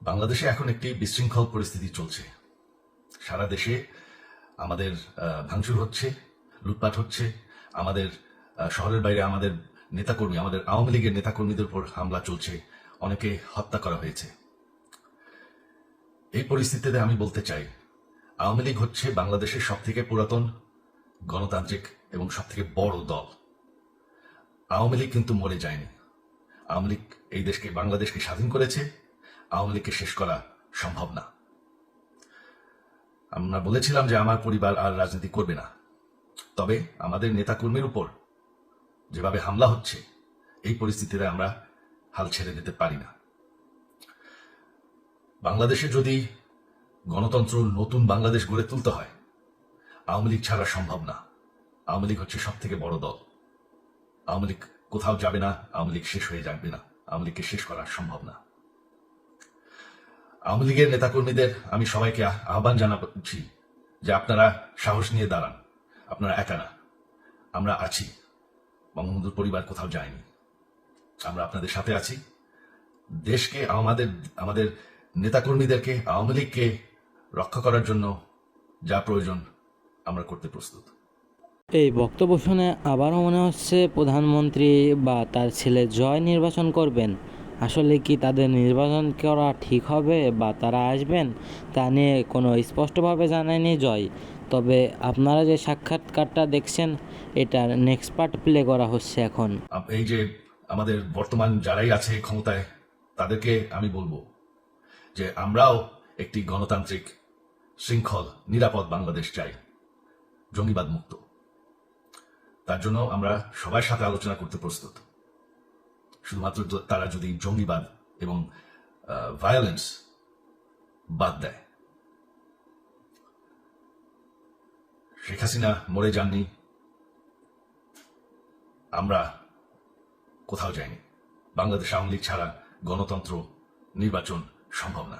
বাংলাদেশে এখন একটি বিশৃঙ্খল পরিস্থিতি চলছে। সারা দেশে আমাদের ভাঙচুর হচ্ছে, লুটপাট হচ্ছে, আমাদের শহরের বাইরে আমাদের নেতাকর্মী, আমাদের আওয়ামী লীগের নেতাকর্মীদের উপর হামলা চলছে, অনেকে হত্যা করা হয়েছে। এই পরিস্থিতিতে আমি বলতে চাই, আওয়ামী লীগ হচ্ছে বাংলাদেশের সবথেকে পুরাতন গণতান্ত্রিক এবং সবথেকে বড় দল। আওয়ামী লীগ কিন্তু মরে যায়নি। আওয়ামী লীগ এই দেশকে, বাংলাদেশকে স্বাধীন করেছে। আওয়ামী লীগকে শেষ করা সম্ভব না। আমরা বলেছিলাম যে আমার পরিবার আর রাজনীতি করবে না, তবে আমাদের নেতাকর্মীর উপর যেভাবে হামলা হচ্ছে, এই পরিস্থিতিতে আমরা হাল ছেড়ে দিতে পারি না। বাংলাদেশে যদি গণতন্ত্র, নতুন বাংলাদেশ গড়ে তুলতে হয়, আওয়ামী লীগ ছাড়া সম্ভব না। আওয়ামী লীগ হচ্ছে সব থেকে বড় দল। আওয়ামী লীগ কোথাও যাবে না, আওয়ামী লীগ শেষ হয়ে যাবে না, আওয়ামী লীগকে শেষ করা সম্ভব না। আওয়ামী লীগের নেতাকর্মীদের আমি সবাইকে আহ্বান জানাচ্ছি যে আপনারা সাহস নিয়ে দাঁড়ান, আপনারা একা না, আমরা আছি। বঙ্গবন্ধুর পরিবার কোথাও যায়নি, আমরা আপনাদের সাথে আছি। দেশকে, আমাদের নেতাকর্মীদেরকে, আওয়ামী লীগকে রক্ষা করার জন্য যা প্রয়োজন আমরা করতে প্রস্তুত। এই বক্তব্য শুনে আবারও মনে হচ্ছে প্রধানমন্ত্রী বা তার ছেলে জয় নির্বাচন করবেন। আসলে কি তাদের নির্বাচন করা ঠিক হবে বা তারা আসবেন, তা নিয়ে কোনো স্পষ্টভাবে জানায়নি জয়। তবে আপনারা যে সাক্ষাৎকারটা দেখছেন, এটার নেক্সট পার্ট প্লে করা হচ্ছে এখন। এই যে আমাদের বর্তমান যারাই আছে ক্ষমতায়, তাদেরকে আমি বলবো যে আমরাও একটি গণতান্ত্রিক, শৃঙ্খল, নিরাপদ বাংলাদেশ চাই, জঙ্গিবাদ মুক্ত। তার জন্য আমরা সবার সাথে আলোচনা করতে প্রস্তুত। শুধুমাত্র তারা যদি জঙ্গিবাদ এবং ভায়োলেন্স বাদ দেয়। শেখ হাসিনা মরে যাননি, আমরা কোথাও যাইনি। বাংলাদেশ আওয়ামী লীগ ছাড়া গণতন্ত্র, নির্বাচন সম্ভব না।